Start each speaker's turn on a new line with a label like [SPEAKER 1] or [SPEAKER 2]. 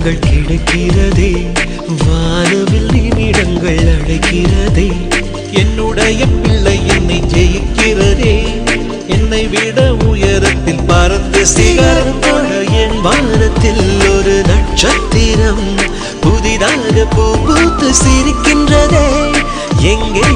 [SPEAKER 1] நிமிடங்கள் கிடைக்கிறதே, வானவில் நிமிடங்கள் அழைக்கிறதே. என்னுடைய பிள்ளை என்னை ஜெயிக்கிறதே, என்னை விட உயரத்தில் பறந்து சிகரம் தொட. என் வானத்தில் ஒரு நட்சத்திரம் புதிதாக பூ பூத்து சிரிக்கின்றதே. எங்கே